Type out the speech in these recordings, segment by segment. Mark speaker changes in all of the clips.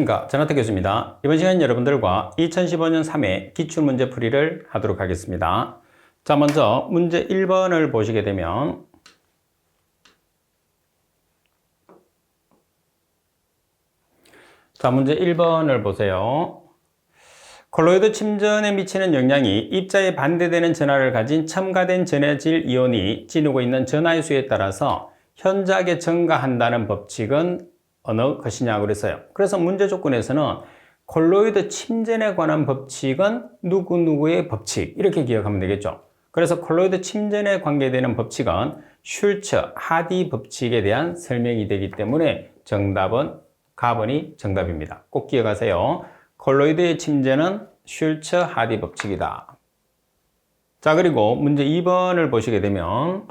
Speaker 1: 안녕하십니까. 전하태 교수입니다. 이번 시간 여러분들과 2015년 3회 기출문제 풀이를 하도록 하겠습니다. 자, 먼저 문제 1번을 보시게 되면 자, 문제 1번을 보세요. 콜로이드 침전에 미치는 영향이 입자에 반대되는 전하를 가진 첨가된 전해질 이온이 지니고 있는 전하의 수에 따라서 현저하게 증가한다는 법칙은 어느 것이냐고 그랬어요. 그래서 문제 조건에서는 콜로이드 침전에 관한 법칙은 누구누구의 법칙 이렇게 기억하면 되겠죠. 그래서 콜로이드 침전에 관계되는 법칙은 슐처-하디 법칙에 대한 설명이 되기 때문에 정답은 가번이 정답입니다. 꼭 기억하세요. 콜로이드의 침전은 슐처-하디 법칙이다. 자, 그리고 문제 2번을 보시게 되면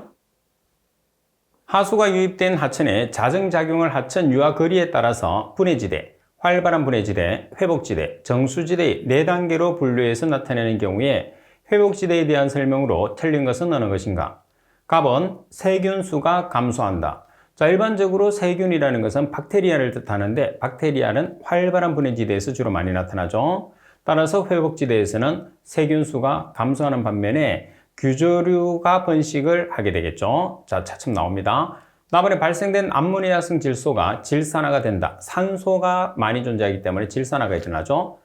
Speaker 1: 하수가 유입된 하천의 자정작용을 하천 유화 거리에 따라서 분해지대, 활발한 분해지대, 회복지대, 정수지대의 4단계로 분류해서 나타내는 경우에 회복지대에 대한 설명으로 틀린 것은 어느 것인가? 답은 세균수가 감소한다. 자, 일반적으로 세균이라는 것은 박테리아를 뜻하는데 박테리아는 활발한 분해지대에서 주로 많이 나타나죠. 따라서 회복지대에서는 세균수가 감소하는 반면에 규조류가 번식을 하게 되겠죠. 자, 차츰 나옵니다. 나번에 발생된 암모니아성 질소가 질산화가 된다. 산소가 많이 존재하기 때문에 질산화가 일어나죠.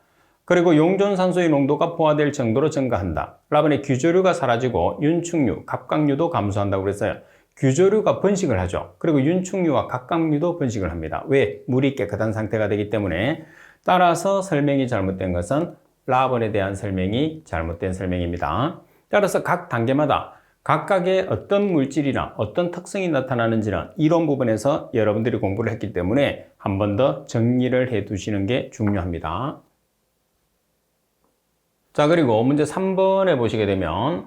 Speaker 1: 그리고 용존산소의 농도가 포화될 정도로 증가한다. 라번에 규조류가 사라지고 윤축류, 갑각류도 감소한다고 그랬어요. 규조류가 번식을 하죠. 그리고 윤축류와 갑각류도 번식을 합니다. 왜? 물이 깨끗한 상태가 되기 때문에. 따라서 설명이 잘못된 것은 라번에 대한 설명이 잘못된 설명입니다. 따라서 각 단계마다 각각의 어떤 물질이나 어떤 특성이 나타나는지는 이론 부분에서 여러분들이 공부를 했기 때문에 한 번 더 정리를 해 두시는 게 중요합니다. 자, 그리고 문제 3번에 보시게 되면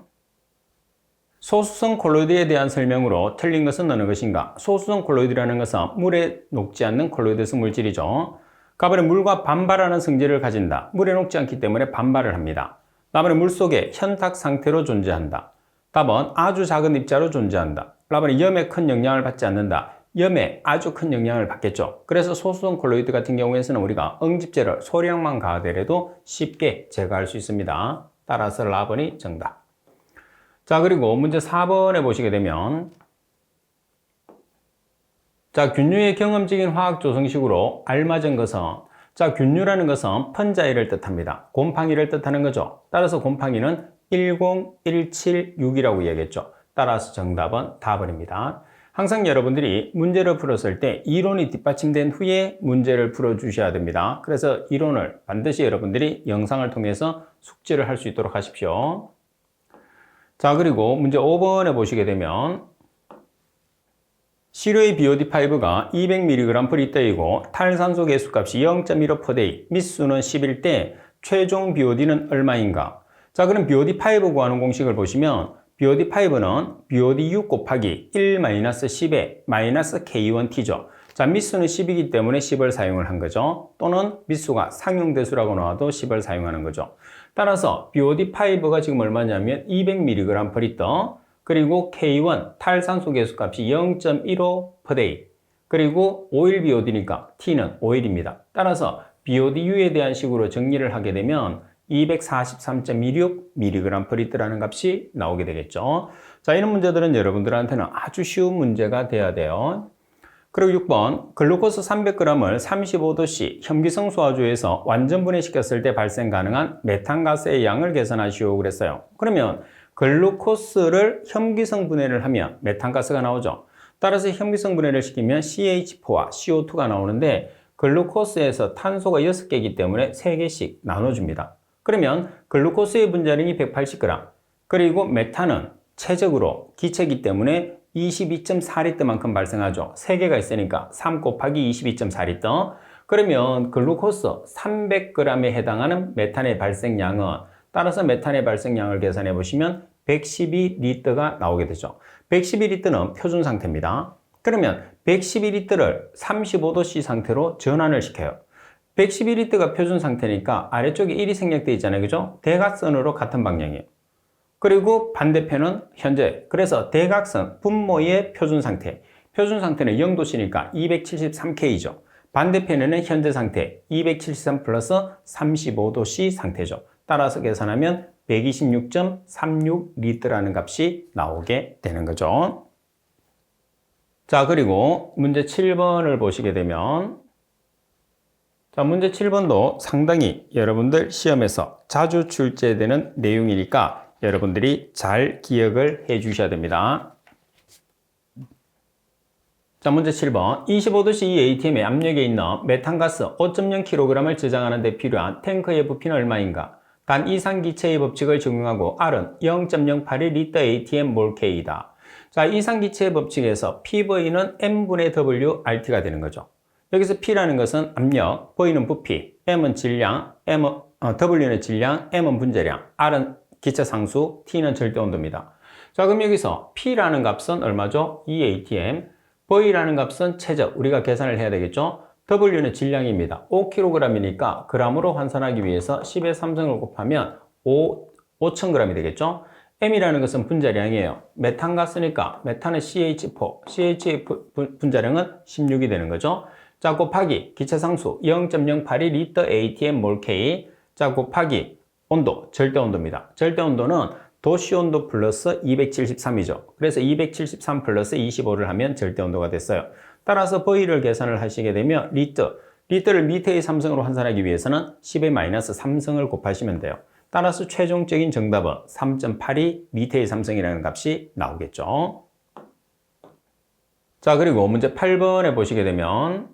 Speaker 1: 소수성 콜로이드에 대한 설명으로 틀린 것은 어느 것인가? 소수성 콜로이드라는 것은 물에 녹지 않는 콜로이드성 물질이죠. 가번에 물과 반발하는 성질을 가진다. 물에 녹지 않기 때문에 반발을 합니다. 라번에 물속에 현탁 상태로 존재한다. 답은 아주 작은 입자로 존재한다. 라번에 염에 큰 영향을 받지 않는다. 염에 아주 큰 영향을 받겠죠. 그래서 소수성 콜로이드 같은 경우에는 우리가 응집제를 소량만 가하더라도 쉽게 제거할 수 있습니다. 따라서 라번이 정답. 자, 그리고 문제 4번에 보시게 되면 자, 균류의 경험적인 화학 조성식으로 알맞은 것은 자, 균류라는 것은 펀자이를 뜻합니다. 곰팡이를 뜻하는 거죠. 따라서 곰팡이는 10176이라고 이야기했죠. 따라서 정답은 답은입니다. 항상 여러분들이 문제를 풀었을 때 이론이 뒷받침된 후에 문제를 풀어주셔야 됩니다. 그래서 이론을 반드시 여러분들이 영상을 통해서 숙지를 할 수 있도록 하십시오. 자, 그리고 문제 5번에 보시게 되면 시료의 BOD5가 200mg/L이고 탈산소 개수값이 0.15/day, 미수는 10일 때 최종 BOD는 얼마인가? 자, 그럼 BOD5 구하는 공식을 보시면 BOD5는 BOD6 곱하기 1-10의 -K1T죠. 자, 미수는 10이기 때문에 10을 사용을 한 거죠. 또는 미수가 상용대수라고 나와도 10을 사용하는 거죠. 따라서 BOD5가 지금 얼마냐면 200mg/L 그리고 K1 탈산소 개수값이 0.15/day 그리고 5일 BOD니까 T는 5일입니다. 따라서 BODU에 대한 식으로 정리를 하게 되면 243.26mg/L라는 값이 나오게 되겠죠. 자, 이런 문제들은 여러분들한테는 아주 쉬운 문제가 돼야 돼요. 그리고 6번 글루코스 300g을 35도씨 혐기성 수화조에서 완전 분해시켰을 때 발생 가능한 메탄가스의 양을 계산하시오 그랬어요. 그러면 글루코스를 혐기성 분해를 하면 메탄가스가 나오죠. 따라서 혐기성 분해를 시키면 CH4와 CO2가 나오는데 글루코스에서 탄소가 6개이기 때문에 3개씩 나눠줍니다. 그러면 글루코스의 분자량이 180g 그리고 메탄은 최적으로 기체이기 때문에 22.4리터만큼 발생하죠. 3개가 있으니까 3 곱하기 22.4리터 그러면 글루코스 300g에 해당하는 메탄의 발생량은 따라서 메탄의 발생량을 계산해 보시면 112리터가 나오게 되죠. 112리터는 표준 상태입니다. 그러면 112리터를 35도씨 상태로 전환을 시켜요. 112리터가 표준 상태니까 아래쪽에 1이 생략되어 있잖아요. 그죠? 대각선으로 같은 방향이에요. 그리고 반대편은 현재. 그래서 대각선 분모의 표준 상태. 표준 상태는 0도씨니까 273K죠. 반대편에는 현재 상태 273 플러스 35도씨 상태죠. 따라서 계산하면 126.36리터라는 값이 나오게 되는 거죠. 자, 그리고 문제 7번을 보시게 되면 자, 문제 7번도 상당히 여러분들 시험에서 자주 출제되는 내용이니까 여러분들이 잘 기억을 해 주셔야 됩니다. 자, 문제 7번. 25도씨 이 ATM의 압력에 있는 메탄가스 5.0kg을 저장하는 데 필요한 탱크의 부피는 얼마인가? 단 이상기체의 법칙을 적용하고 R은 0.081리터 ATM 몰 K이다. 자, 이상기체의 법칙에서 PV는 M분의 W RT가 되는 거죠. 여기서 P라는 것은 압력, V는 부피, M은 질량, W는 질량, M은 분자량, R은 기체 상수, T는 절대 온도입니다. 자, 그럼 여기서 P라는 값은 얼마죠? 2ATM. V라는 값은 최저, 우리가 계산을 해야 되겠죠? W는 질량입니다. 5kg이니까 g으로 환산하기 위해서 10의 3승을 곱하면 5,000g이 되겠죠? M이라는 것은 분자량이에요. 메탄가스니까 메탄은 CH4, CH의 분자량은 16이 되는 거죠. 자, 곱하기 기체상수 0.081리터 ATM 몰 K. 자, 곱하기 온도, 절대온도입니다. 절대온도는 도시온도 플러스 273이죠. 그래서 273 플러스 25를 하면 절대온도가 됐어요. 따라서 V를 계산을 하시게 되면 리터를 미터의 3승으로 환산하기 위해서는 10의 마이너스 3승을 곱하시면 돼요. 따라서 최종적인 정답은 3.82 미터의 3승이라는 값이 나오겠죠. 자, 그리고 문제 8번에 보시게 되면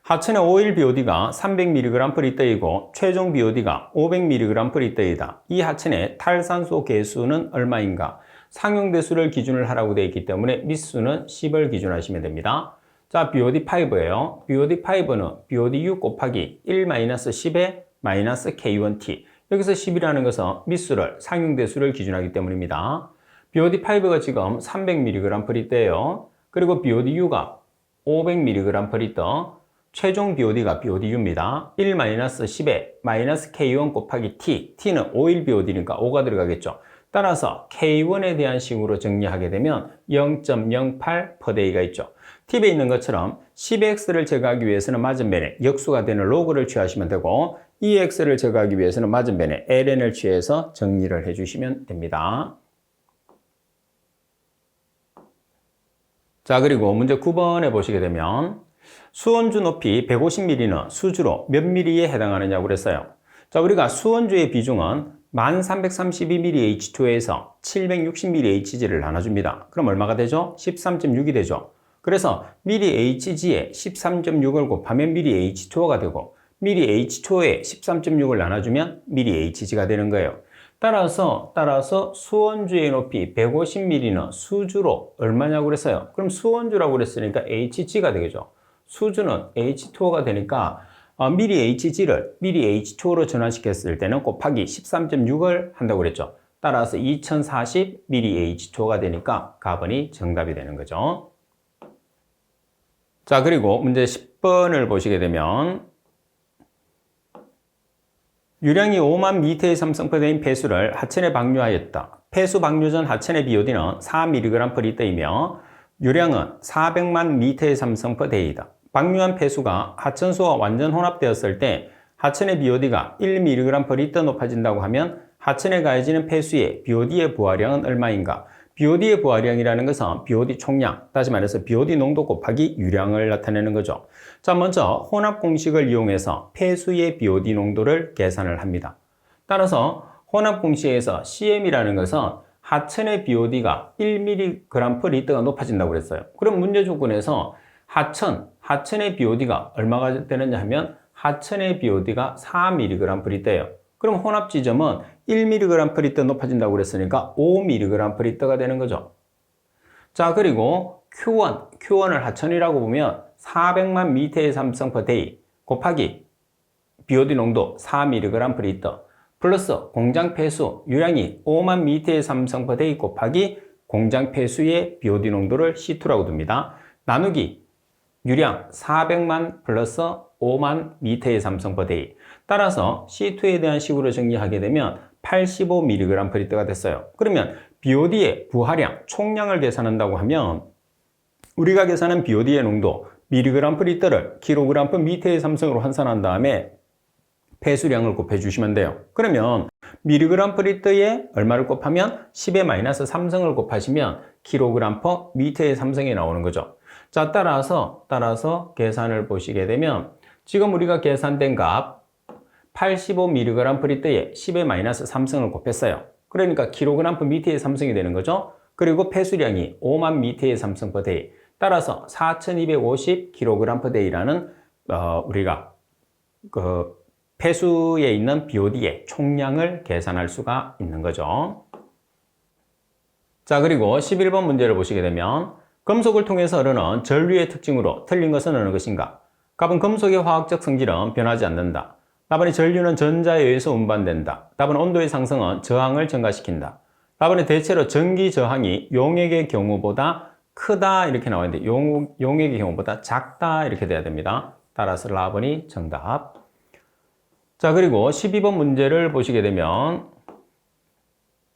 Speaker 1: 하천의 오일 BOD가 300mg/L이고 최종 BOD가 500mg/L이다. 이 하천의 탈산소 계수는 얼마인가? 상용대수를 기준을 하라고 되어 있기 때문에 밑수는 10을 기준하시면 됩니다. 자, BOD5예요. BOD5는 BOD6 곱하기 1-10의 마이너스 K1T. 여기서 10이라는 것은 밑수를, 상용대수를 기준하기 때문입니다. BOD5가 지금 300mg/L예요. 그리고 BOD6가 500mg/L. 최종 BOD가 BODU입니다. 1-10에 마이너스 K1 곱하기 T. T는 오일 BOD니까 5가 들어가겠죠. 따라서 K1에 대한 식으로 정리하게 되면 0.08 per day가 있죠. 팁에 있는 것처럼 10x를 제거하기 위해서는 맞은변에 역수가 되는 로그를 취하시면 되고 2x를 제거하기 위해서는 맞은변에 ln을 취해서 정리를 해주시면 됩니다. 자, 그리고 문제 9번에 보시게 되면 수원주 높이 150mm는 수주로 몇 mm에 해당하느냐고 그랬어요. 자, 우리가 수원주의 비중은 1332mm H2에서 760mm HG를 나눠줍니다. 그럼 얼마가 되죠? 13.6이 되죠. 그래서 mm HG에 13.6을 곱하면 mm H2O가 되고 mm H2O에 13.6을 나눠주면 mm HG가 되는 거예요. 따라서 수원주의 높이 150mm는 수주로 얼마냐고 그랬어요. 그럼 수원주라고 그랬으니까 HG가 되겠죠. 수주는 H2O가 되니까 미리 HG를 미리 H2O로 전환시켰을 때는 곱하기 13.6을 한다고 그랬죠. 따라서 2040 미리 H2O가 되니까 가번이 정답이 되는 거죠. 자, 그리고 문제 10번을 보시게 되면 유량이 5만 미터의 삼성포대인 폐수를 하천에 방류하였다. 폐수 방류 전 하천의 BOD는 4mg/L이며 유량은 400만 미터의 삼성포대이다. 방류한 폐수가 하천수와 완전 혼합되었을 때 하천의 BOD가 1mg/L 높아진다고 하면 하천에 가해지는 폐수의 BOD의 부하량은 얼마인가? BOD의 부하량이라는 것은 BOD 총량, 다시 말해서 BOD 농도 곱하기 유량을 나타내는 거죠. 자, 먼저 혼합 공식을 이용해서 폐수의 BOD 농도를 계산을 합니다. 따라서 혼합 공식에서 CM이라는 것은 하천의 BOD가 1mg/L가 높아진다고 그랬어요. 그럼 문제 조건에서 하천의 BOD가 얼마가 되느냐 하면 하천의 BOD가 4mg/L예요. 그럼 혼합 지점은 1mg/L 높아진다고 그랬으니까 5mg/L가 되는 거죠. 자, 그리고 Q1을 하천이라고 보면 400만 미터의 삼성 per day 곱하기 BOD 농도 4mg/L 플러스 공장 폐수 유량이 5만 미터의 삼성 per day 곱하기 공장 폐수의 BOD 농도를 C2라고 둡니다. 나누기 유량 400만 플러스 5만 미터의 삼성 per day. 따라서 C2에 대한 식으로 정리하게 되면 85mg/L가 됐어요. 그러면 BOD의 부하량, 총량을 계산한다고 하면 우리가 계산한 BOD의 농도 mg/L를 kg/m의 삼성으로 환산한 다음에 폐수량을 곱해주시면 돼요. 그러면 mg/L에 얼마를 곱하면 10의 -3승을 곱하시면 kg/m의 삼성이 나오는 거죠. 자, 따라서 계산을 보시게 되면 지금 우리가 계산된 값 85mg/L에 10의 -3승을 곱했어요. 그러니까 kg/m의 삼성이 되는 거죠. 그리고 폐수량이 5만 m의 삼성 per day. 따라서 4250kg/day라는 우리가 그 폐수에 있는 BOD의 총량을 계산할 수가 있는 거죠. 자, 그리고 11번 문제를 보시게 되면 금속을 통해서 흐르는 전류의 특징으로 틀린 것은 어느 것인가? 답은 금속의 화학적 성질은 변하지 않는다. 답은 전류는 전자에 의해서 운반된다. 답은 온도의 상승은 저항을 증가시킨다. 답은 대체로 전기 저항이 용액의 경우보다 크다 이렇게 나와 있는데 용액의 경우보다 작다 이렇게 돼야 됩니다. 따라서 라번이 정답. 자, 그리고 12번 문제를 보시게 되면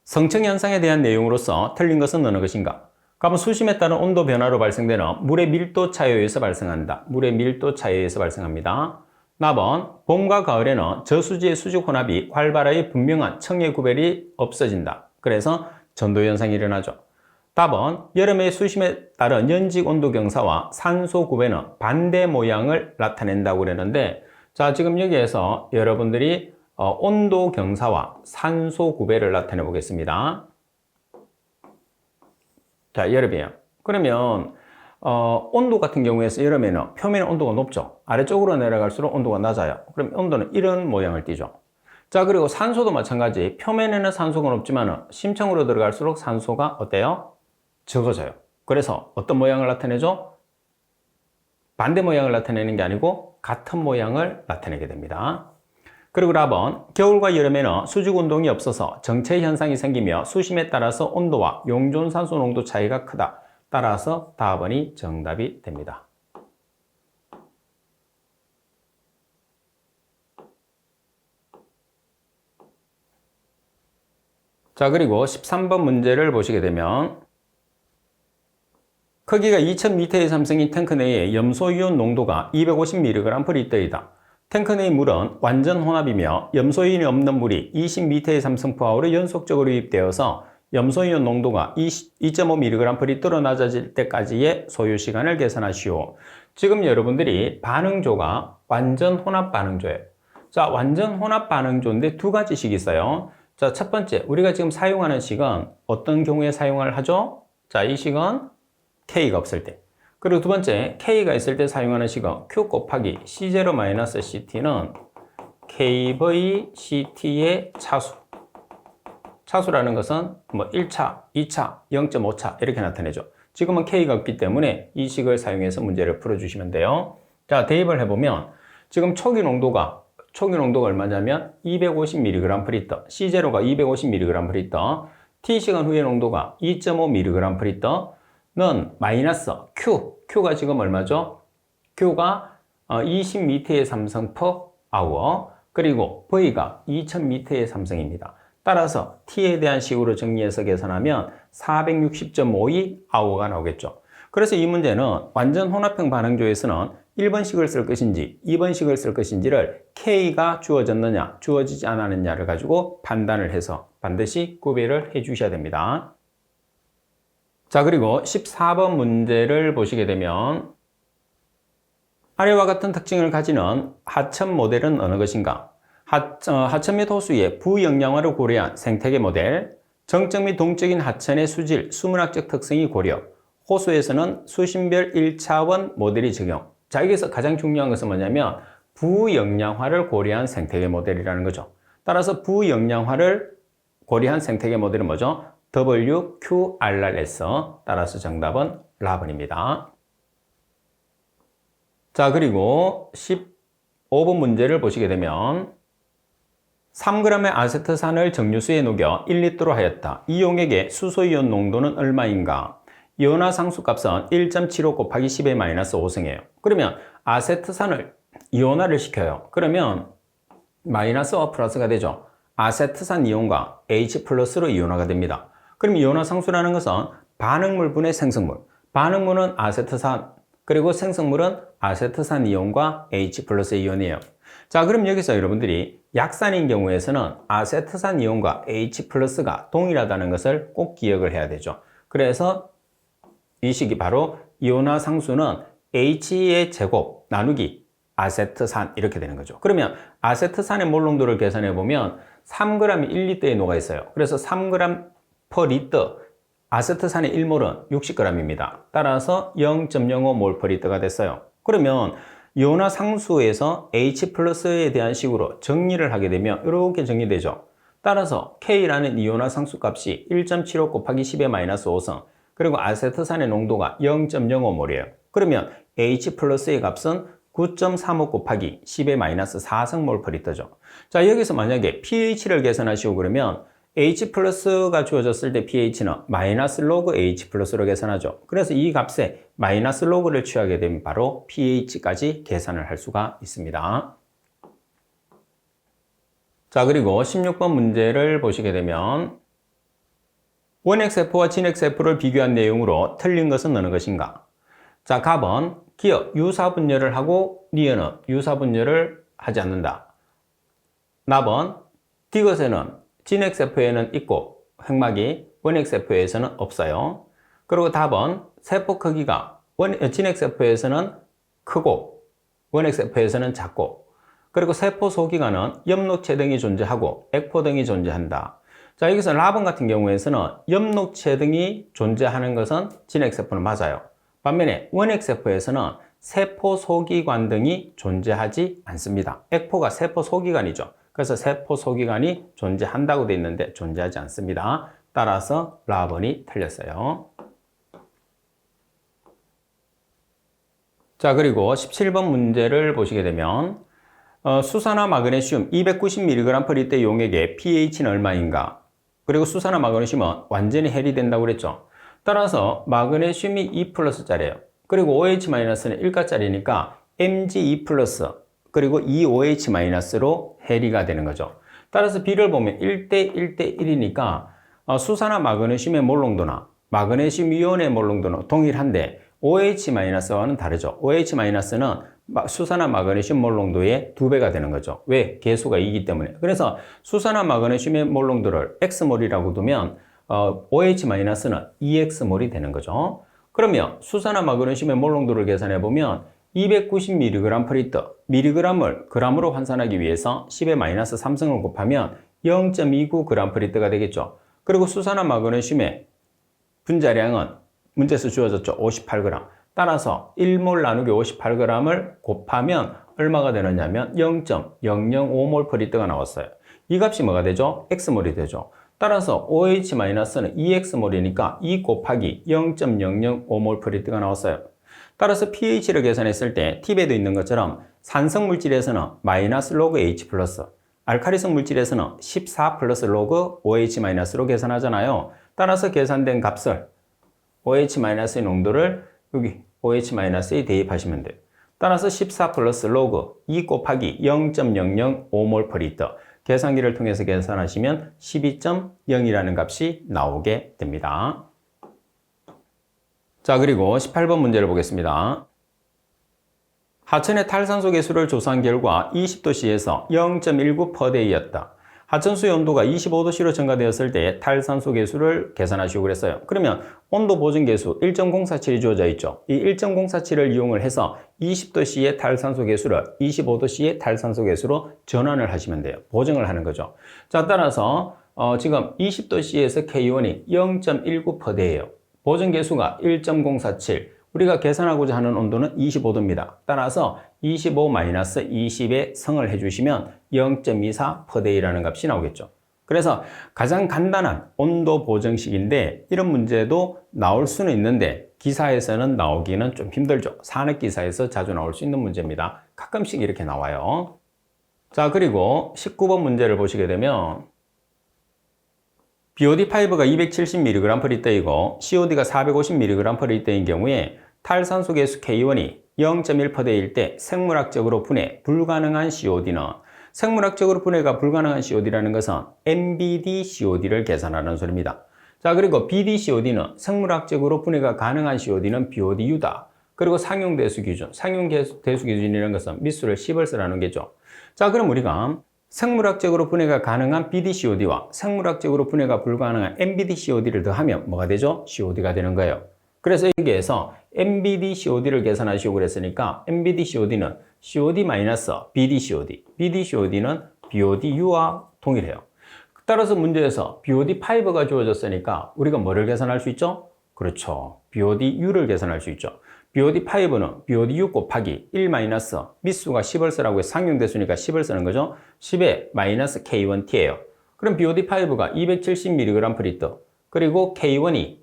Speaker 1: 성층현상에 대한 내용으로서 틀린 것은 어느 것인가? 답은 수심에 따른 온도 변화로 발생되는 물의 밀도 차에 의해서 발생한다. 물의 밀도 차에 의해서 발생합니다. 답은 봄과 가을에는 저수지의 수직 혼합이 활발하여 분명한 층의 구별이 없어진다. 그래서 전도현상이 일어나죠. 답은 여름의 수심에 따른 연직 온도 경사와 산소 구배는 반대 모양을 나타낸다고 그랬는데 자, 지금 여기에서 여러분들이 온도 경사와 산소 구배를 나타내 보겠습니다. 자, 여름이에요. 그러면 온도 같은 경우에서 여름에는 표면 온도가 높죠. 아래쪽으로 내려갈수록 온도가 낮아요. 그럼 온도는 이런 모양을 띠죠. 자, 그리고 산소도 마찬가지. 표면에는 산소가 높지만 심층으로 들어갈수록 산소가 어때요? 적어져요. 그래서 어떤 모양을 나타내죠? 반대 모양을 나타내는 게 아니고 같은 모양을 나타내게 됩니다. 그리고 답은 겨울과 여름에는 수직 운동이 없어서 정체 현상이 생기며 수심에 따라서 온도와 용존산소 농도 차이가 크다. 따라서 답은이 정답이 됩니다. 자, 그리고 13번 문제를 보시게 되면 크기가 2000m의 삼성인 탱크 내의 염소이온 농도가 250mg/L이다. 탱크 내의 물은 완전 혼합이며 염소이온이 없는 물이 20m의 삼성포화로 연속적으로 유입되어서 염소이온 농도가 2.5mg/L로 낮아질 때까지의 소요 시간을 계산하시오. 지금 여러분들이 반응조가 완전 혼합 반응조예요. 자, 완전 혼합 반응조인데 두 가지 식이 있어요. 자, 첫 번째, 우리가 지금 사용하는 식은 어떤 경우에 사용을 하죠? 자, 이 식은 K가 없을 때. 그리고 두 번째, K가 있을 때 사용하는 식은 Q 곱하기 C0-CT는 KVCT의 차수. 차수라는 것은 뭐 1차, 2차, 0.5차 이렇게 나타내죠. 지금은 K가 없기 때문에 이 식을 사용해서 문제를 풀어주시면 돼요. 자, 대입을 해보면 지금 초기 농도가 얼마냐면 250mg/L, C0가 250mg/L, T시간 후의 농도가 2.5mg/L는 마이너스 Q가 지금 얼마죠? Q가 20m의 삼성 per hour, 그리고 V가 2000m의 삼성입니다. 따라서 T에 대한 식으로 정리해서 계산하면 460.52 hour가 나오겠죠. 그래서 이 문제는 완전 혼합형 반응조에서는 1번식을 쓸 것인지 2번식을 쓸 것인지를 K가 주어졌느냐 주어지지 않았느냐를 가지고 판단을 해서 반드시 구별을 해 주셔야 됩니다. 자, 그리고 14번 문제를 보시게 되면 아래와 같은 특징을 가지는 하천 모델은 어느 것인가? 하천 및 호수의 부영양화를 고려한 생태계 모델, 정적 및 동적인 하천의 수질, 수문학적 특성이 고려, 호수에서는 수심별 1차원 모델이 적용. 자, 여기서 가장 중요한 것은 뭐냐면 부영양화를 고려한 생태계 모델이라는 거죠. 따라서 부영양화를 고려한 생태계 모델은 뭐죠? WQRRS. 따라서 정답은 라번입니다. 자, 그리고 15번 문제를 보시게 되면 3g의 아세트산을 정류수에 녹여 1리터로 하였다. 이 용액의 수소이온 농도는 얼마인가? 이온화 상수값은 1.75 곱하기 10의 -5승이에요. 그러면 아세트산을 이온화를 시켜요. 그러면 마이너스와 플러스가 되죠. 아세트산 이온과 H 플러스로 이온화가 됩니다. 그럼 이온화 상수라는 것은 반응물 분의 생성물. 반응물은 아세트산, 그리고 생성물은 아세트산 이온과 H 플러스 이온이에요. 자, 그럼 여기서 여러분들이 약산인 경우에서는 아세트산 이온과 H 플러스가 동일하다는 것을 꼭 기억을 해야 되죠. 그래서 이 식이 바로 이온화상수는 H의 제곱 나누기 아세트산 이렇게 되는 거죠. 그러면 아세트산의 몰 농도를 계산해 보면 3g이 1리터에 녹아 있어요. 그래서 3g per 리터, 아세트산의 1몰은 60g입니다. 따라서 0.05몰 per 리터가 됐어요. 그러면 이온화상수에서 H 플러스에 대한 식으로 정리를 하게 되면 이렇게 정리되죠. 따라서 K라는 이온화상수 값이 1.75 곱하기 10의 마이너스 5성, 그리고 아세트산의 농도가 0.05몰이에요. 그러면 H 플러스의 값은 9.35 곱하기 10의 마이너스 4성 몰 per 리터죠. 자, 여기서 만약에 pH를 계산하시고 그러면 H 플러스가 주어졌을 때 pH는 마이너스 로그 H 플러스로 계산하죠. 그래서 이 값에 마이너스 로그를 취하게 되면 바로 pH까지 계산을 할 수가 있습니다. 자, 그리고 16번 문제를 보시게 되면 원XF와 진XF를 비교한 내용으로 틀린 것은 어느 것인가? 자, 갑은 기어 유사분열을 하고 니은은 유사분열을 하지 않는다. 납은 디귿에는 진XF에는 있고 획막이 원XF에서는 없어요. 그리고 답은 세포 크기가 진XF에서는 크고 원XF에서는 작고, 그리고 세포 소기관은 엽록체 등이 존재하고 액포 등이 존재한다. 자, 여기서 라본 같은 경우에서는 엽록체 등이 존재하는 것은 진XF는 맞아요. 반면에 원XF에서는 세포 소기관 등이 존재하지 않습니다. 액포가 세포 소기관이죠. 그래서 세포 소기관이 존재한다고 되어 있는데 존재하지 않습니다. 따라서 라본이 틀렸어요. 자, 그리고 17번 문제를 보시게 되면 수산화 마그네슘 290mg per 리터 용액의 pH는 얼마인가? 그리고 수산화 마그네슘은 완전히 헬이 된다고 그랬죠. 따라서 마그네슘이 2 플러스짜리예요. 그리고 OH-는 1가짜리니까 Mg2 플러스 그리고 2OH-로 헬이가 되는 거죠. 따라서 B를 보면 1대 1대 1이니까 수산화 마그네슘의 몰 농도나 마그네슘 이온의 몰 농도는 동일한데 OH-와는 다르죠. OH-는 수산화 마그네슘 몰 농도의 2배가 되는 거죠. 왜? 계수가 2이기 때문에. 그래서 수산화 마그네슘의 몰 농도를 X몰이라고 두면 OH-는 2X몰이 되는 거죠. 그러면 수산화 마그네슘의 몰 농도를 계산해 보면 290mg per 리터, 미리그램을 g으로 환산하기 위해서 10의 마이너스 3승을 곱하면 0.29g per 리터가 되겠죠. 그리고 수산화 마그네슘의 분자량은 문제에서 주어졌죠. 58g. 따라서 1몰 나누기 58g을 곱하면 얼마가 되느냐면 0.005몰 per 리터가 나왔어요. 이 값이 뭐가 되죠? X몰이 되죠. 따라서 OH-는 2X몰이니까 2 곱하기 0.005몰 per 리터가 나왔어요. 따라서 pH를 계산했을 때 팁에도 있는 것처럼 산성 물질에서는 마이너스 로그 H 플러스, 알카리성 물질에서는 14 플러스 로그 OH-로 계산하잖아요. 따라서 계산된 값을 OH-의 농도를 여기 OH-에 대입하시면 돼요. 따라서 14 플러스 로그 2 곱하기 0.005몰 per 리터, 계산기를 통해서 계산하시면 12.0이라는 값이 나오게 됩니다. 자, 그리고 18번 문제를 보겠습니다. 하천의 탈산소 계수를 조사한 결과 20도씨에서 0.19 per day였다. 하천수의 온도가 25도씨로 증가되었을 때 탈산소 계수를 계산하시고 그랬어요. 그러면 온도 보증 계수 1.047이 주어져 있죠. 이 1.047을 이용을 해서 20도씨의 탈산소 계수를 25도씨의 탈산소 계수로 전환을 하시면 돼요. 보정을 하는 거죠. 자, 따라서 지금 20도씨에서 K1이 0.19 per day예요. 보정 계수가 1.047, 우리가 계산하고자 하는 온도는 25도입니다. 따라서 25-20의 성을 해주시면 0.24 per day라는 값이 나오겠죠. 그래서 가장 간단한 온도 보정식인데 이런 문제도 나올 수는 있는데 기사에서는 나오기는 좀 힘들죠. 산업기사에서 자주 나올 수 있는 문제입니다. 가끔씩 이렇게 나와요. 자, 그리고 19번 문제를 보시게 되면 BOD5가 270mg per 리터이고 COD가 450mg per 리터인 경우에 탈산소 계수 K1이 0.1 per day일 때 생물학적으로 분해 불가능한 COD는, 생물학적으로 분해가 불가능한 COD라는 것은 MBD COD를 계산하는 소리입니다. 자, 그리고 BD COD는 생물학적으로 분해가 가능한 COD는 BODU다. 그리고 상용대수 기준, 상용대수 기준이라는 것은 밑수를 10을 쓰라는 게죠. 자, 그럼 우리가 생물학적으로 분해가 가능한 BDCOD와 생물학적으로 분해가 불가능한 MBDCOD를 더하면 뭐가 되죠? COD가 되는 거예요. 그래서 여기에서 MBDCOD를 계산하시고 그랬으니까 MBDCOD는 COD-BDCOD, BDCOD는 BODU와 동일해요. 따라서 문제에서 BOD5가 주어졌으니까 우리가 뭐를 계산할 수 있죠? 그렇죠. BODU를 계산할 수 있죠. BOD5는 BOD6 곱하기 1 마이너스 밑수가 10을 쓰라고 해서 상용대수니까 10을 쓰는 거죠. 10에 마이너스 K1T예요. 그럼 BOD5가 270mg/L 그리고 K1이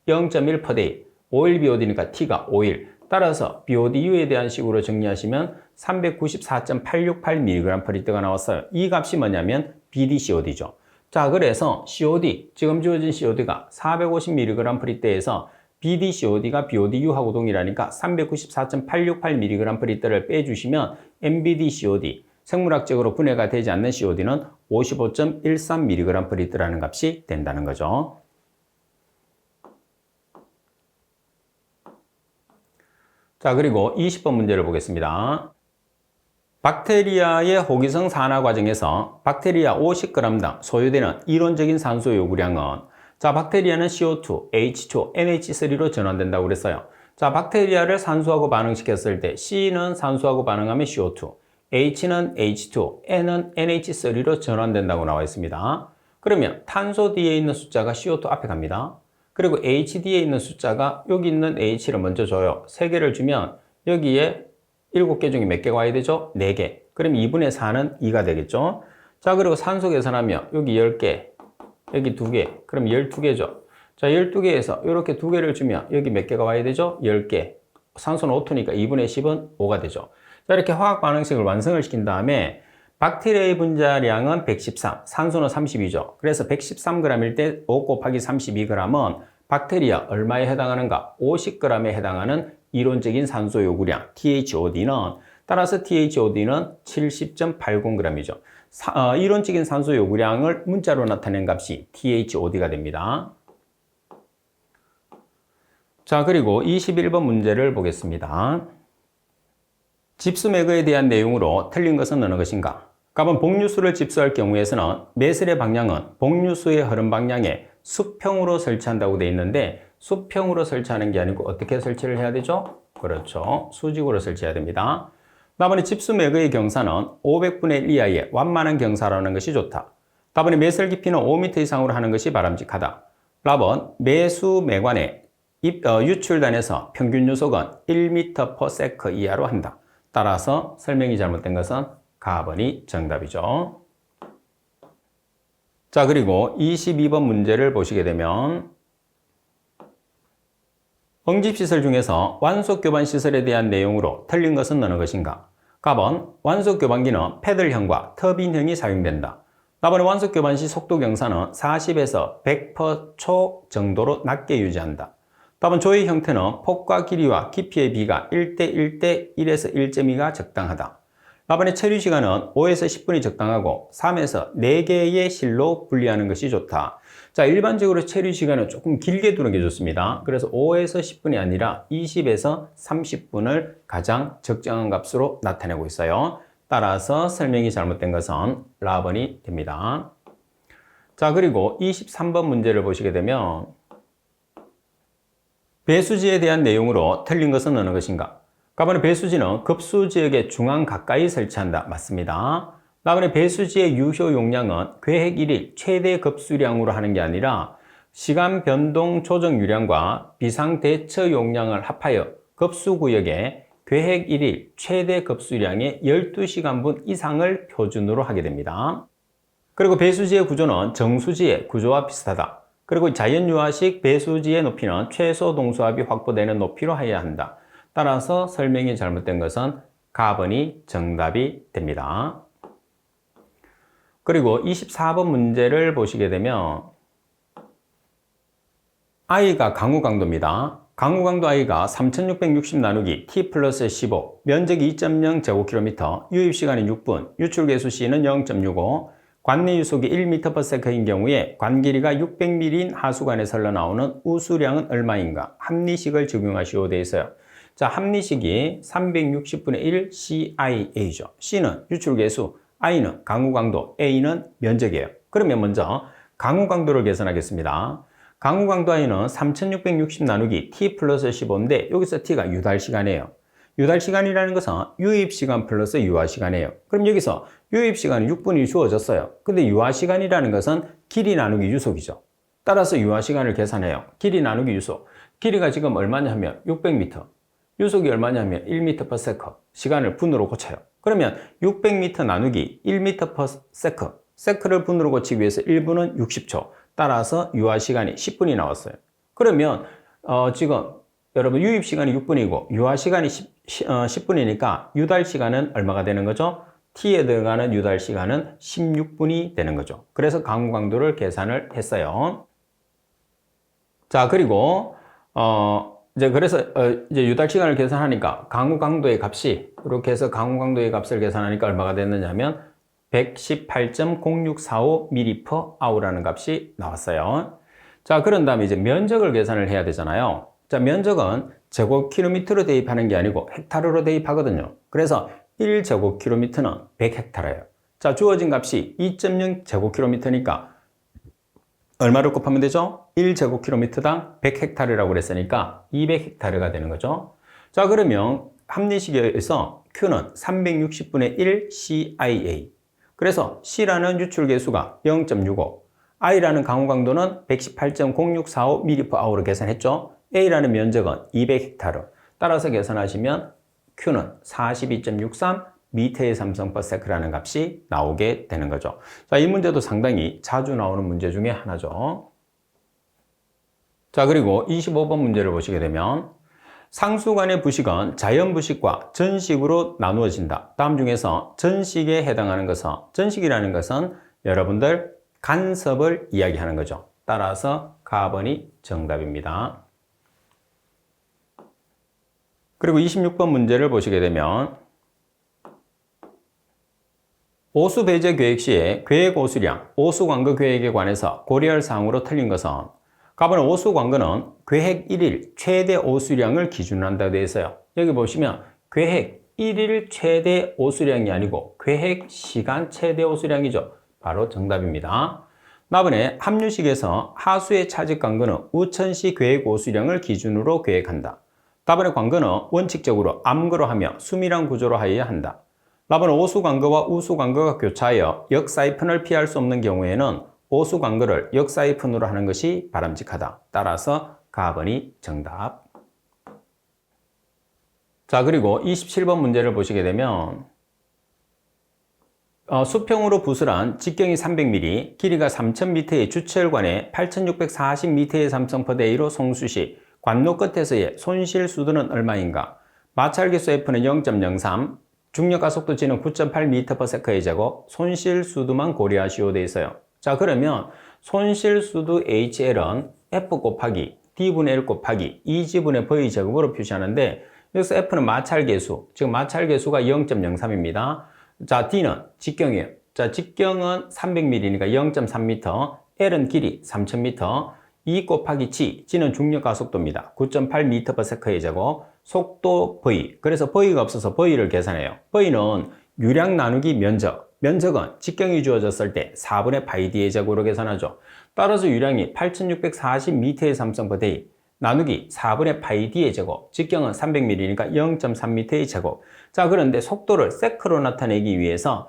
Speaker 1: 0.1/day 5일 BOD니까 T가 5일. 따라서 BODU에 대한 식으로 정리하시면 394.868mg/L가 나왔어요. 이 값이 뭐냐면 BDCOD죠. 자, 그래서 COD, 지금 주어진 COD가 450mg/L에서 BDCOD가 BODU하고 동일하니까 394.868mg/L을 빼주시면 MBDCOD, 생물학적으로 분해가 되지 않는 COD는 55.13mg/L라는 값이 된다는 거죠. 자, 그리고 20번 문제를 보겠습니다. 박테리아의 호기성 산화 과정에서 박테리아 50g당 소요되는 이론적인 산소 요구량은, 자, 박테리아는 CO2, H2O, NH3로 전환된다고 그랬어요. 자, 박테리아를 산소하고 반응시켰을 때 C는 산소하고 반응하면 CO2, H는 H2O, N은 NH3로 전환된다고 나와 있습니다. 그러면 탄소 뒤에 있는 숫자가 CO2 앞에 갑니다. 그리고 H 뒤에 있는 숫자가 여기 있는 H를 먼저 줘요. 3개를 주면 여기에 7개 중에 몇 개가 와야 되죠? 4개. 그럼 2분의 4는 2가 되겠죠? 자, 그리고 산소 계산하면 여기 10개, 여기 2개, 그럼 12개죠. 자, 12개에서 이렇게 2개를 주면 여기 몇 개가 와야 되죠? 10개. 산소는 5토니까 2분의 10은 5가 되죠. 자, 이렇게 화학 반응식을 완성을 시킨 다음에 박테리아의 분자량은 113, 산소는 32죠. 그래서 113g일 때 5 곱하기 32g은 박테리아 얼마에 해당하는가? 50g에 해당하는 이론적인 산소 요구량 THOD는, 따라서 THOD는 70.80g이죠. 이론적인 산소 요구량을 문자로 나타낸 값이 THOD가 됩니다. 자, 그리고 21번 문제를 보겠습니다. 집수매거에 대한 내용으로 틀린 것은 어느 것인가? 값은 복류수를 집수할 경우에서는 매슬의 방향은 복류수의 흐름 방향에 수평으로 설치한다고 되어 있는데, 수평으로 설치하는 게 아니고 어떻게 설치를 해야 되죠? 그렇죠. 수직으로 설치해야 됩니다. 답은 집수매거의 경사는 500분의 1 이하의 완만한 경사라는 것이 좋다. 답은 매슬 깊이는 5m 이상으로 하는 것이 바람직하다. 답은 매수매관의 유출단에서 평균 요속은 1m/s 이하로 한다. 따라서 설명이 잘못된 것은 가번이 정답이죠. 자, 그리고 22번 문제를 보시게 되면 응집시설 중에서 완속교반시설에 대한 내용으로 틀린 것은 어느 것인가? 답은 완속교반기는 패들형과 터빈형이 사용된다. 답은 완속교반시 속도 경사는 40에서 100%초 정도로 낮게 유지한다. 답은 조의 형태는 폭과 길이와 깊이의 비가 1대 1에서 1.2가 적당하다. 답안의 체류 시간은 5에서 10분이 적당하고 3에서 4개의 실로 분리하는 것이 좋다. 자, 일반적으로 체류 시간은 조금 길게 두는 게 좋습니다. 그래서 5에서 10분이 아니라 20에서 30분을 가장 적정한 값으로 나타내고 있어요. 따라서 설명이 잘못된 것은 라번이 됩니다. 자, 그리고 23번 문제를 보시게 되면 배수지에 대한 내용으로 틀린 것은 어느 것인가? 답은 배수지는 급수지역의 중앙 가까이 설치한다. 맞습니다. 답은 배수지의 유효 용량은 계획 1일 최대 급수량으로 하는 게 아니라 시간 변동 조정 유량과 비상 대처 용량을 합하여 급수구역에 계획 1일 최대 급수량의 12시간분 이상을 표준으로 하게 됩니다. 그리고 배수지의 구조는 정수지의 구조와 비슷하다. 그리고 자연유화식 배수지의 높이는 최소 동수압이 확보되는 높이로 해야 한다. 따라서 설명이 잘못된 것은 가번이 정답이 됩니다. 그리고 24번 문제를 보시게 되면 i가 강우 강도입니다. 강우 강도 i가 3660 나누기 t 플러스 15, 면적이 2.0 제곱킬로미터, 유입시간이 6분, 유출계수 C는 0.65, 관내 유속이 1m/s인 경우에 관 길이가 600mm인 하수관에서 흘러나오는 우수량은 얼마인가? 합리식을 적용하시오 되어 있어요. 자, 합리식이 360분의 1 CIA죠. C는 유출계수, I는 강우강도, A는 면적이에요. 그러면 먼저 강우강도를 계산하겠습니다. 강우강도 I는 3660 나누기 T 플러스 15인데 여기서 T가 유달시간이에요. 유달시간이라는 것은 유입시간 플러스 유화시간이에요. 그럼 여기서 유입시간은 6분이 주어졌어요. 근데 유화시간이라는 것은 길이 나누기 유속이죠. 따라서 유화시간을 계산해요. 길이 나누기 유속. 길이가 지금 얼마냐 하면 600m. 유속이 얼마냐 하면 1m per second. 시간을 분으로 고쳐요. 그러면 600m 나누기 1m per second. 세크를 분으로 고치기 위해서 1분은 60초. 따라서 유화시간이 10분이 나왔어요. 그러면 지금 여러분 유입시간이 6분이고 유화시간이 10분이니까 유달시간은 얼마가 되는 거죠? T에 들어가는 유달시간은 16분이 되는 거죠. 그래서 강우강도를 계산을 했어요. 자, 그리고 이제 유달시간을 계산하니까 강우강도의 값이 이렇게 해서 강우강도의 값을 계산하니까 얼마가 됐느냐면 118.0645 mPh라는 값이 나왔어요. 자, 그런 다음에 이제 면적을 계산을 해야 되잖아요. 자, 면적은 제곱킬로미터로 대입하는 게 아니고 헥타르로 대입하거든요. 그래서 1제곱킬로미터는 100헥타르예요. 자, 주어진 값이 2.0 제곱킬로미터니까 얼마를 곱하면 되죠? 1제곱킬로미터당 100헥타르라고 그랬으니까 200헥타르가 되는 거죠. 자, 그러면 합리식에서 Q는 360분의 1 CIA. 그래서 C라는 유출계수가 0.65, I라는 강우강도는 118.0645 mPh로 계산했죠. A라는 면적은 200헥타르. 따라서 계산하시면 Q는 42.63 미터의 삼성퍼세크라는 값이 나오게 되는 거죠. 자, 이 문제도 상당히 자주 나오는 문제 중에 하나죠. 자, 그리고 25번 문제를 보시게 되면 상수간의 부식은 자연부식과 전식으로 나누어진다. 다음 중에서 전식에 해당하는 것은, 전식이라는 것은 여러분들 간섭을 이야기하는 거죠. 따라서 가번이 정답입니다. 그리고 26번 문제를 보시게 되면 오수 배제 계획 시에 계획 오수량, 오수 광거 계획에 관해서 고려할 사항으로 틀린 것은 가번은 오수 광거는 계획 1일 최대 오수량을 기준으로 한다고 되어 있어요. 여기 보시면 계획 1일 최대 오수량이 아니고 계획 시간 최대 오수량이죠. 바로 정답입니다. 나번에 합류식에서 하수의 차직 광거는 우천시 계획 오수량을 기준으로 계획한다. 답안의 광거는 원칙적으로 암거로 하며 수밀한 구조로 하여야 한다. 답안은 오수광거와 우수광거가 교차하여 역사이펀을 피할 수 없는 경우에는 오수광거를 역사이펀으로 하는 것이 바람직하다. 따라서 가번이 정답. 자, 그리고 27번 문제를 보시게 되면 수평으로 부술한 직경이 300mm, 길이가 3000m의 주철관에 8640m의 삼성퍼대이로 송수시 관로 끝에서의 손실 수도는 얼마인가? 마찰계수 F는 0.03, 중력가속도 G는 9.8m/s의 제곱, 손실 수도만 고려하시오 되어 있어요. 자, 그러면 손실 수도 HL은 F 곱하기 D분의 L 곱하기 2G분의 V 제곱으로 표시하는데 여기서 F는 마찰계수, 즉 마찰계수가 0.03입니다. 자, D는 직경이에요. 자, 직경은 300mm니까 0.3m, L은 길이 3000m, 2 곱하기 G, G는 중력가속도입니다. 9.8m/s의 제곱, 속도 V, 그래서 V가 없어서 V를 계산해요. V는 유량 나누기 면적, 면적은 직경이 주어졌을 때 4분의 파이 D의 제곱으로 계산하죠. 따라서 유량이 8640m의 삼성퍼데이 나누기 4분의 파이 D의 제곱, 직경은 300mm니까 0.3m의 제곱. 자, 그런데 속도를 세크로 나타내기 위해서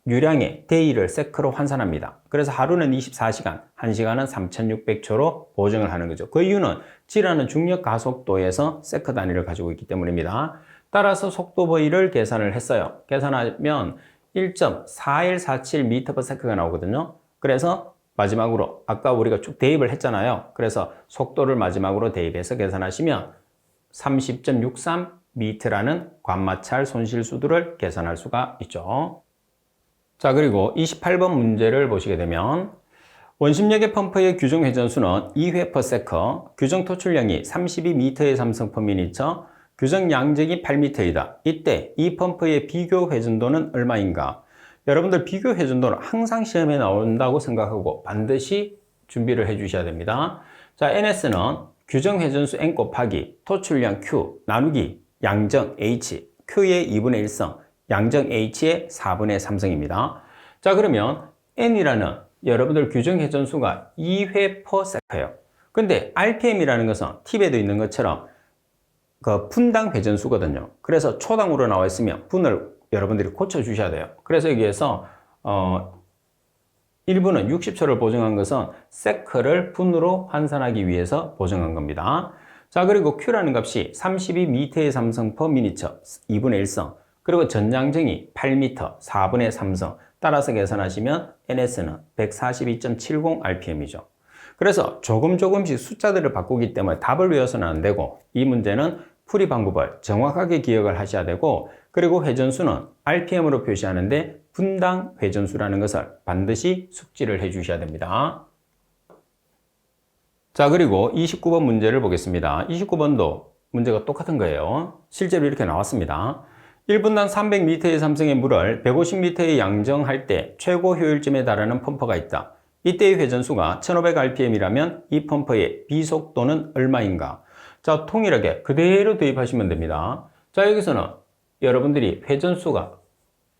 Speaker 1: 유량의 데이를 세크로 환산합니다. 그래서 하루는 24시간, 1시간은 3600초로 보정을 하는 거죠. 그 이유는 G라는 중력 가속도에서 세크 단위를 가지고 있기 때문입니다. 따라서 속도 V를 계산을 했어요. 계산하면 1.4147m/s가 나오거든요. 그래서 마지막으로 아까 우리가 쭉 대입을 했잖아요. 그래서 속도를 마지막으로 대입해서 계산하시면 30.63m라는 관마찰 손실 수도를 계산할 수가 있죠. 자, 그리고 28번 문제를 보시게 되면 원심력의 펌프의 규정 회전수는 2회/s, 규정 토출량이 32m의 삼성/m, 규정 양적이 8m이다. 이때 이 펌프의 비교 회전도는 얼마인가? 여러분들 비교 회전도는 항상 시험에 나온다고 생각하고 반드시 준비를 해 주셔야 됩니다. 자, NS는 규정 회전수 N 곱하기 토출량 Q 나누기 양정 H, Q의 2분의 1성, 양정 H의 4분의 3성입니다. 자, 그러면 N이라는 여러분들 규정 회전수가 2회 per sec예요. 근데 RPM이라는 것은 팁에도 있는 것처럼 그 분당 회전수거든요. 그래서 초당으로 나와 있으면 분을 여러분들이 고쳐주셔야 돼요. 그래서 여기에서 1분은 60초를 보정한 것은 세크를 분으로 환산하기 위해서 보정한 겁니다. 자, 그리고 Q라는 값이 32m의 3성 per 미니처 2분의 1성, 그리고 전량정이 8m 4분의 3성, 따라서 계산하시면 NS는 142.70rpm이죠. 그래서 조금씩 숫자들을 바꾸기 때문에 답을 외워서는 안 되고, 이 문제는 풀이 방법을 정확하게 기억을 하셔야 되고, 그리고 회전수는 RPM으로 표시하는데 분당 회전수라는 것을 반드시 숙지를 해 주셔야 됩니다. 자, 그리고 29번 문제를 보겠습니다. 29번도 문제가 똑같은 거예요. 실제로 이렇게 나왔습니다. 1분당 300m의 삼성의 물을 150m에 양정할 때 최고 효율점에 달하는 펌프가 있다. 이때의 회전수가 1500rpm이라면 이 펌프의 비속도는 얼마인가? 자, 통일하게 그대로 대입하시면 됩니다. 자, 여기서는 여러분들이 회전수가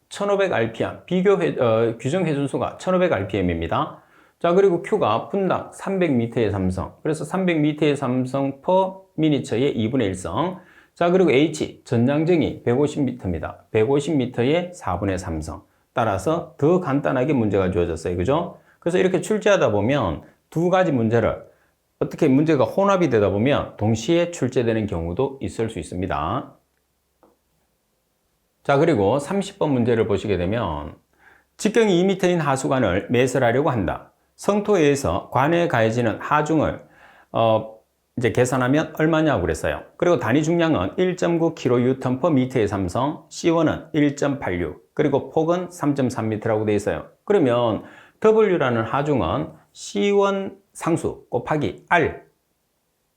Speaker 1: 1500rpm, 규정 회전수가 1500rpm입니다. 자, 그리고 Q가 분당 300m의 삼성, 그래서 300m의 삼성 per 미니처의 2분의 1성. 자, 그리고 H, 전량정이 150m입니다. 150m의 4분의 3성. 따라서 더 간단하게 문제가 주어졌어요. 그죠? 그래서 이렇게 출제하다 보면 두 가지 문제를 어떻게 문제가 혼합이 되다 보면 동시에 출제되는 경우도 있을 수 있습니다. 자, 그리고 30번 문제를 보시게 되면 직경이 2m인 하수관을 매설하려고 한다. 성토에서 관에 가해지는 하중을 이제 계산하면 얼마냐고 그랬어요. 그리고 단위 중량은 1.9kN per m의 삼성, C1은 1.86, 그리고 폭은 3.3m라고 되어 있어요. 그러면 W라는 하중은 C1 상수 곱하기 R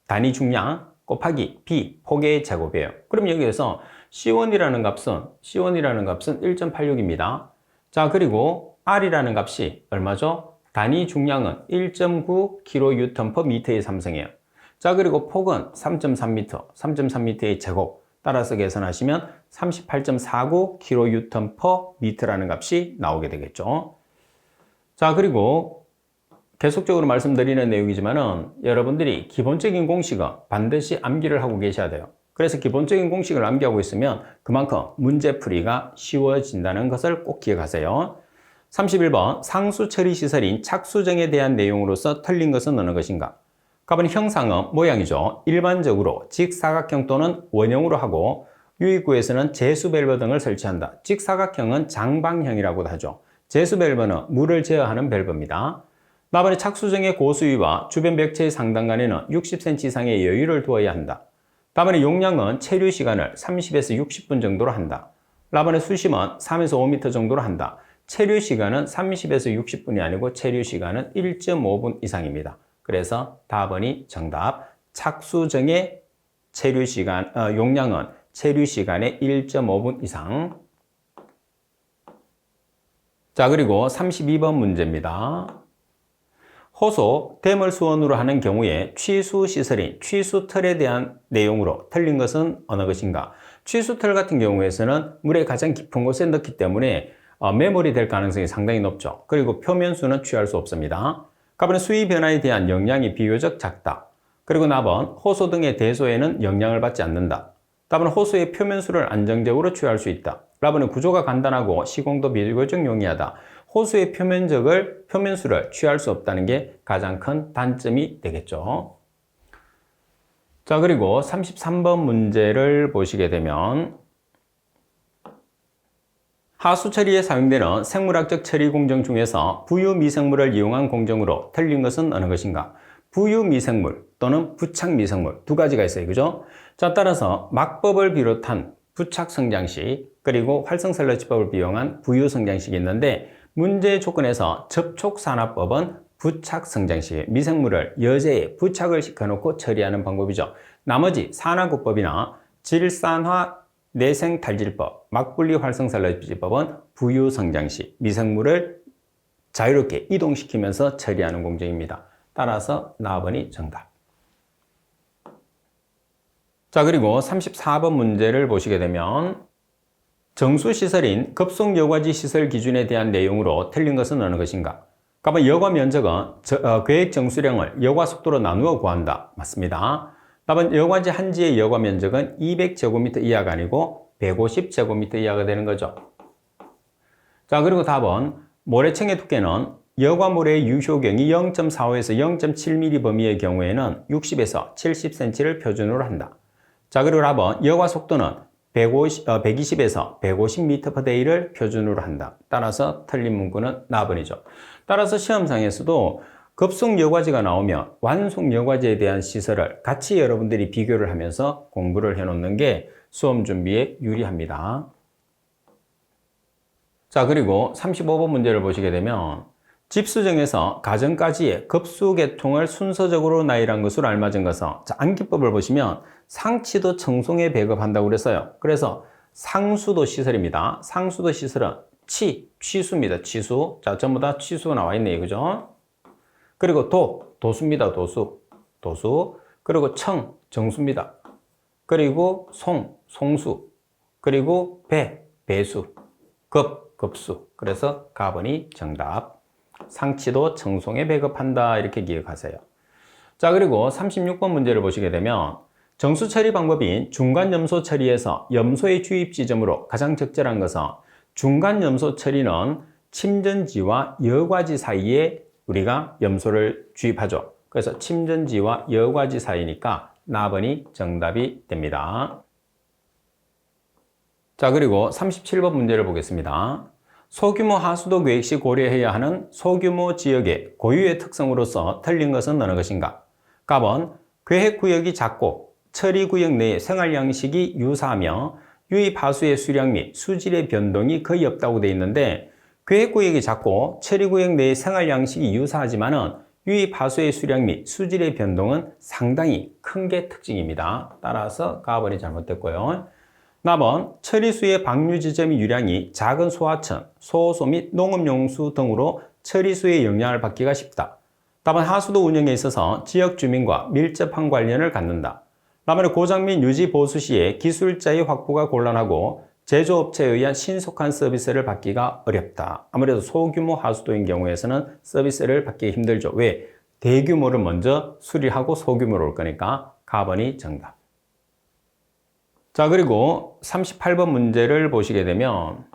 Speaker 1: 단위 중량 곱하기 B 폭의 제곱이에요. 그럼 여기에서 C1이라는 값은 1.86입니다. 자, 그리고 R이라는 값이 얼마죠? 단위 중량은 1.9kN per m의 삼성이에요. 자, 그리고 폭은 3.3m, 3.3m의 제곱. 따라서 계산하시면 38.49kN per m라는 값이 나오게 되겠죠. 자, 그리고 계속적으로 말씀드리는 내용이지만은 여러분들이 기본적인 공식은 반드시 암기를 하고 계셔야 돼요. 그래서 기본적인 공식을 암기하고 있으면 그만큼 문제풀이가 쉬워진다는 것을 꼭 기억하세요. 31번 상수 처리 시설인 착수정에 대한 내용으로서 틀린 것은 어느 것인가? 답은 형상은 모양이죠. 일반적으로 직사각형 또는 원형으로 하고 유입구에서는 제수밸브 등을 설치한다. 직사각형은 장방형이라고도 하죠. 제수밸브는 물을 제어하는 밸브입니다. 나번에 착수정의 고수위와 주변 벽체의 상단 간에는 60cm 이상의 여유를 두어야 한다. 다번에 용량은 체류 시간을 30에서 60분 정도로 한다. 라번의 수심은 3에서 5m 정도로 한다. 체류 시간은 30에서 60분이 아니고 체류 시간은 1.5분 이상입니다. 그래서 답번이 정답. 착수정의 체류 시간, 용량은 체류 시간의 1.5분 이상. 자, 그리고 32번 문제입니다. 호소, 댐을 수원으로 하는 경우에 취수시설인 취수틀에 대한 내용으로 틀린 것은 어느 것인가? 취수틀 같은 경우에서는 물의 가장 깊은 곳에 넣기 때문에 매몰이 될 가능성이 상당히 높죠. 그리고 표면수는 취할 수 없습니다. 가번은 수위 변화에 대한 영향이 비교적 작다. 그리고 나번 호소 등의 대소에는 영향을 받지 않는다. 답은 호소의 표면수를 안정적으로 취할 수 있다. 라번은 구조가 간단하고 시공도 비교적 용이하다. 호수의 표면수를 취할 수 없다는 게 가장 큰 단점이 되겠죠. 자, 그리고 33번 문제를 보시게 되면 하수 처리에 사용되는 생물학적 처리 공정 중에서 부유 미생물을 이용한 공정으로 틀린 것은 어느 것인가? 부유 미생물 또는 부착 미생물 두 가지가 있어요. 그죠? 자, 따라서 막법을 비롯한 부착 성장식 그리고 활성 셀러지법을 비용한 부유 성장식이 있는데 문제 조건에서 접촉산화법은 부착 성장식, 미생물을 여제에 부착을 시켜놓고 처리하는 방법이죠. 나머지 산화구법이나 질산화 내생탈질법, 막분리 활성 셀러지법은 부유 성장식, 미생물을 자유롭게 이동시키면서 처리하는 공정입니다. 따라서 나번이 정답. 자, 그리고 34번 문제를 보시게 되면 정수시설인 급속여과지 시설 기준에 대한 내용으로 틀린 것은 어느 것인가? 그러면 여과 면적은 계획 정수량을 여과 속도로 나누어 구한다. 맞습니다. 답은 여과지 한지의 여과 면적은 200제곱미터 이하가 아니고 150제곱미터 이하가 되는 거죠. 자, 그리고 답은 모래층의 두께는 여과모래의 유효경이 0.45에서 0.7mm 범위의 경우에는 60에서 70cm를 표준으로 한다. 자, 그리고 답은 여과 속도는 120에서 150m/day를 표준으로 한다. 따라서 틀린 문구는 나번이죠. 따라서 시험상에서도 급속여과지가 나오면 완속여과지에 대한 시설을 같이 여러분들이 비교를 하면서 공부를 해놓는 게 수험 준비에 유리합니다. 자, 그리고 35번 문제를 보시게 되면 집수정에서 가정까지의 급수계통을 순서적으로 나열한 것으로 알맞은 것은, 자, 암기법을 보시면 상치도 청송에 배급한다고 그랬어요. 그래서 상수도 시설입니다. 상수도 시설은 취수입니다. 취수. 자, 전부 다 취수가 나와 있네요. 그죠? 그리고 도수입니다. 도수. 그리고 정수입니다. 그리고 송수. 그리고 배수. 급수. 그래서 가번이 정답. 상치도 청송에 배급한다. 이렇게 기억하세요. 자, 그리고 36번 문제를 보시게 되면 정수 처리 방법인 중간 염소 처리에서 염소의 주입 지점으로 가장 적절한 것은, 중간 염소 처리는 침전지와 여과지 사이에 우리가 염소를 주입하죠. 그래서 침전지와 여과지 사이니까 나번이 정답이 됩니다. 자, 그리고 37번 문제를 보겠습니다. 소규모 하수도 계획 시 고려해야 하는 소규모 지역의 고유의 특성으로서 틀린 것은 어느 것인가? 답은 계획구역이 작고 처리구역 내의 생활 양식이 유사하며 유입 하수의 수량 및 수질의 변동이 거의 없다고 되어 있는데, 계획구역이 작고 처리구역 내의 생활 양식이 유사하지만은 유입 하수의 수량 및 수질의 변동은 상당히 큰 게 특징입니다. 따라서 가번이 잘못됐고요. 답은 처리수의 방류 지점의 유량이 작은 소하천, 소호소 및 농업용수 등으로 처리수의 영향을 받기가 쉽다. 답은 하수도 운영에 있어서 지역 주민과 밀접한 관련을 갖는다. 답은 고장 및 유지 보수 시에 기술자의 확보가 곤란하고 제조업체에 의한 신속한 서비스를 받기가 어렵다. 아무래도 소규모 하수도인 경우에서는 서비스를 받기 힘들죠. 왜? 대규모를 먼저 수리하고 소규모로 올 거니까 가번이 정답. 자, 그리고 38번 문제를 보시게 되면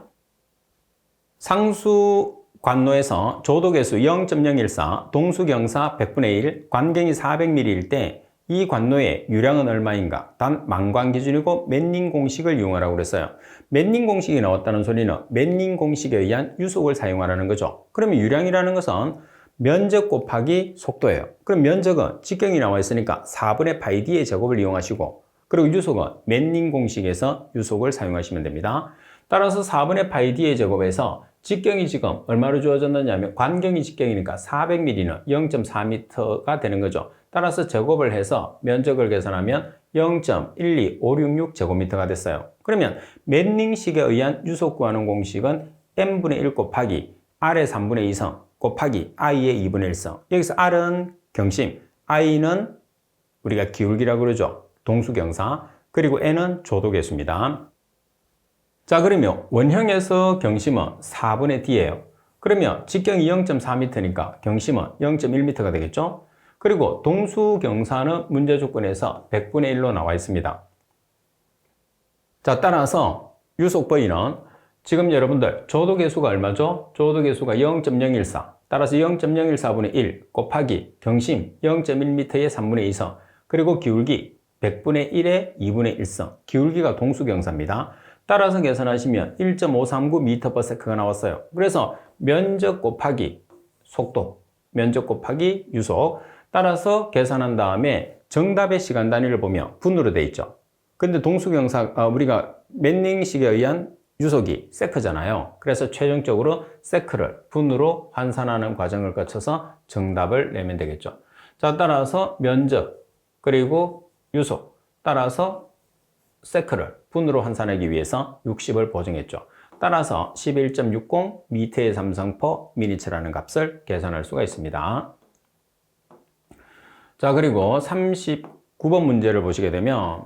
Speaker 1: 상수 관로에서 조도계수 0.014, 동수경사 100분의 1, 관경이 400mm일 때 이 관로의 유량은 얼마인가? 단 망관 기준이고 맨닝 공식을 이용하라고 그랬어요. 맨닝 공식이 나왔다는 소리는 맨닝 공식에 의한 유속을 사용하라는 거죠. 그러면 유량이라는 것은 면적 곱하기 속도예요. 그럼 면적은 직경이 나와 있으니까 4분의 파이 d의 제곱을 이용하시고, 그리고 유속은 맨닝 공식에서 유속을 사용하시면 됩니다. 따라서 4분의 파이 d의 제곱에서 직경이 지금 얼마로 주어졌느냐 하면 관경이 직경이니까 400mm는 0.4m가 되는 거죠. 따라서 제곱을 해서 면적을 계산하면 0.12566 제곱미터가 됐어요. 그러면 맨닝식에 의한 유속 구하는 공식은 n분의 1 곱하기 r의 3분의 2성 곱하기 i의 2분의 1성. 여기서 r은 경심, i는 우리가 기울기라고 그러죠. 동수경사, 그리고 n은 조도계수입니다. 자, 그러면 원형에서 경심은 4분의 d예요. 그러면 직경이 0.4m니까 경심은 0.1m가 되겠죠? 그리고 동수경사는 문제 조건에서 100분의 1로 나와 있습니다. 자, 따라서 유속 V는 지금 여러분들 조도계수가 얼마죠? 조도계수가 0.014. 따라서 0.014분의 1 곱하기 경심 0.1m의 3분의 2성, 그리고 기울기 100분의 1의 2분의 1성. 기울기가 동수경사입니다. 따라서 계산하시면 1.539m/s가 나왔어요. 그래서 면적 곱하기 속도, 면적 곱하기 유속. 따라서 계산한 다음에 정답의 시간 단위를 보면 분으로 돼 있죠. 근데 동수경사, 우리가 맨닝식에 의한 유속이 세크잖아요. 그래서 최종적으로 세크를 분으로 환산하는 과정을 거쳐서 정답을 내면 되겠죠. 자, 따라서 면적, 그리고 유속, 따라서 세크를 분으로 환산하기 위해서 60을 보정했죠. 따라서 11.60 미터의 삼성 per 미니츠라는 값을 계산할 수가 있습니다. 자, 그리고 39번 문제를 보시게 되면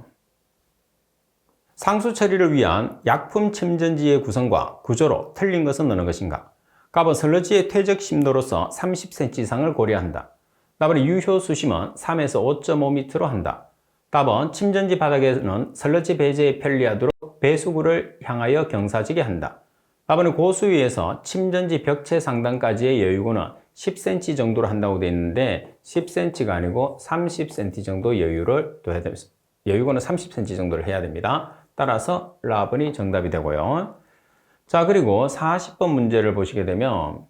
Speaker 1: 상수 처리를 위한 약품 침전지의 구성과 구조로 틀린 것은 어느 것인가? 답은 슬러지의 퇴적 심도로서 30cm 이상을 고려한다. 답은 유효 수심은 3에서 5.5m로 한다. 답은 침전지 바닥에는 슬러지 배제에 편리하도록 배수구를 향하여 경사지게 한다. 답은 고수위에서 침전지 벽체 상단까지의 여유구는 10cm 정도로 한다고 되어 있는데 10cm가 아니고 30cm 정도 여유를 둬야 됩니다. 여유구는 30cm 정도를 해야 됩니다. 따라서 라번이 정답이 되고요. 자, 그리고 40번 문제를 보시게 되면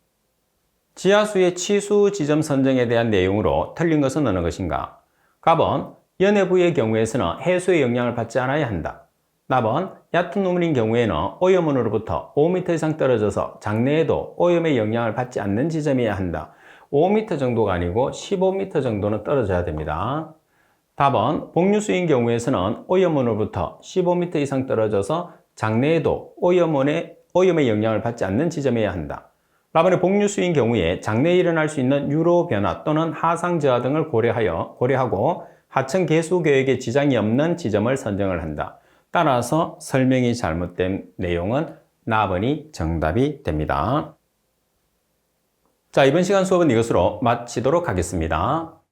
Speaker 1: 지하수의 치수 지점 선정에 대한 내용으로 틀린 것은 어느 것인가? 답은 연해부의 경우에서는 해수의 영향을 받지 않아야 한다. 답은 얕은 우물인 경우에는 오염원으로부터 5m 이상 떨어져서 장내에도 오염의 영향을 받지 않는 지점이어야 한다. 5m 정도가 아니고 15m 정도는 떨어져야 됩니다. 답은 복류수인 경우에서는 오염원으로부터 15m 이상 떨어져서 장내에도 오염의 영향을 받지 않는 지점이어야 한다. 답은 복류수인 경우에 장내에 일어날 수 있는 유로 변화 또는 하상 저하 등을 고려하고 하천 개수 계획에 지장이 없는 지점을 선정을 한다. 따라서 설명이 잘못된 내용은 나번이 정답이 됩니다. 자, 이번 시간 수업은 이것으로 마치도록 하겠습니다.